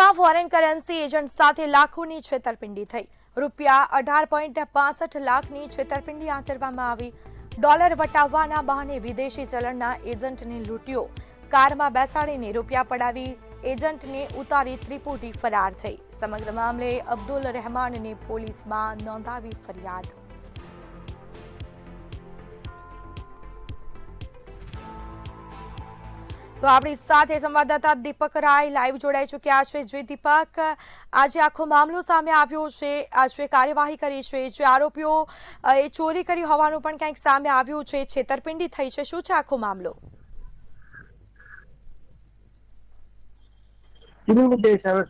સુરતમાં foreign currency agent સાથે લાખોની છેતરપિંડી થઈ। રૂપિયા 18.65 લાખની છેતરપિંડી આચરવામાં આવી। ડોલર વટાવવાના બહાને વિદેશી ચલણના એજન્ટને લૂંટ્યો। કારમાં બેસાડીને રૂપિયા પડાવી એજન્ટને ઉતારી ત્રિપુટી ફરાર થઈ। સમગ્ર મામલે અબ્દુલ રહેમાનને પોલીસમાં નોંધાવી ફરિયાદ। તો આપણી સાથે સંવાદદાતા દીપક રાય લાઈવ જોડાઈ ચૂક્યા છે। જે દીપક, આજે આખો મામલો સામે આવ્યો છે, આજે કાર્યવાહી કરી છે, જે આરોપીઓ એ ચોરી કરી હોવાનું પણ કંઈક સામે આવ્યું છે, છેતરપિંડી થઈ છે, શું છે આખો મામલો?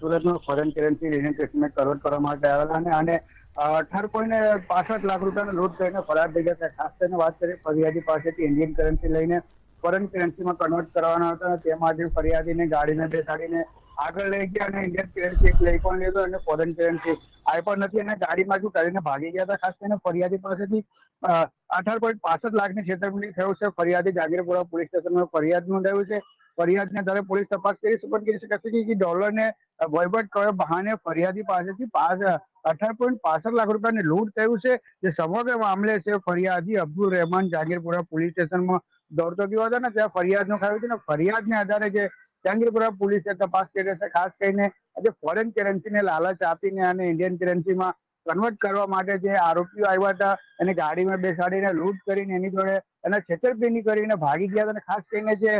સુરતમાં ફોરેન કરન્સી રિઝન્ટેશનને કન્વર્ટ કરવા માટે આવેલા અને 18.65 લાખ રૂપિયાનો લૂંટ કરીને ફરાર થઈ ગયા। ખાસ કરીને વાત કરીએ ફરિયાદી પાસેથી ઇન્ડિયન કરન્સી લઈને ફોરેન કરન્સીમાં કન્વર્ટ કરવાના હતા। તે માટે ફરિયાદીને ગાડીને બેસાડીને આગળ લઈ ગયા અને ઇન્ડિયન કરન્સી લઈ પણ લીધો અને ફોરેન કરન્સી આવી પણ નથી અને ગાડીમાંથી કરીને ભાગી ગયા હતા। ખાસ કરીને ફરિયાદી પાસેથી 18.65 લાખની છેતરપિંડી થયું છે। ફરિયાદી જાગીરપુરા પોલીસ સ્ટેશનમાં ફરિયાદ નોંધાવી છે। ફરિયાદને આધારે પોલીસ તપાસ કરી શકાશે કે ડોલરને વહીવટ કરવા બહાને ફરિયાદી પાસેથી 18.65 લાખ રૂપિયાની લૂંટ થયું છે। જે સમગ્ર મામલે છે ફરિયાદી અબ્દુલ રહેમાન જાગીરપુરા પોલીસ સ્ટેશનમાં દોડતો ગયો હતો ને ત્યાં ફરિયાદ નોંધાવી હતી ને ફરિયાદને આધારે જે જાગીરપુરા પોલીસે તપાસ કરી છે। ખાસ કરીને આજે ફોરેન કરન્સીને લાલચ આપીને અને ઇન્ડિયન કરન્સીમાં કન્વર્ટ કરવા માટે જે આરોપીઓ આવ્યા હતા એને ગાડીમાં બેસાડીને લૂંટ કરીને એની જોડે એને છેતરપિંડી કરીને ભાગી ગયા હતા। અને ખાસ કરીને જે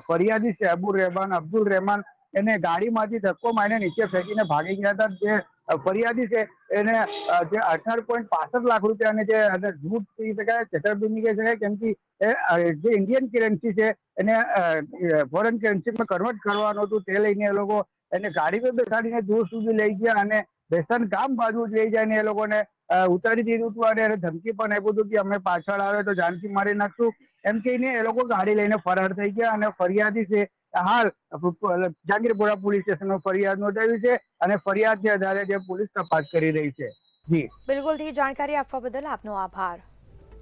ફરિયાદી છે અબ્દુલ રહેમાન એને ગાડીમાંથી ધક્કો મારીને નીચે ફેંકીને ભાગી ગયા હતા। જે ફરિયાદી છે એને જે 18.65 લાખ રૂપિયાની જે લૂંટ કહી શકાય, છેતરપિંડી કહી શકાય, કેમ કે જે ઇન્ડિયન કરન્સી છે એને ફોરેન કરન્સીમાં કન્વર્ટ કરવાનું હતું। તે લઈને એ લોકો એને ગાડીમાં બેસાડીને દૂર સુધી લઈ ગયા અને બેસન ગામ બાજુ લઈ જાય એ લોકોને ઉતારી દીધું હતું અને ધમકી પણ આપ્યું હતું કે અમે પાછળ આવે તો જાનથી મારી નાખશું એમ કહીને એ લોકો ગાડી લઈને ફરાર થઈ ગયા। અને ફરિયાદી છે હાલ જાગીરપુરા પોલીસ સ્ટેશનમાં ફરિયાદ નોંધાવી છે અને ફરિયાદને આધારે જે પોલીસ તપાસ કરી રહી છે। જી બિલકુલ, જાણકારી આપવા બદલ આપનો આભાર।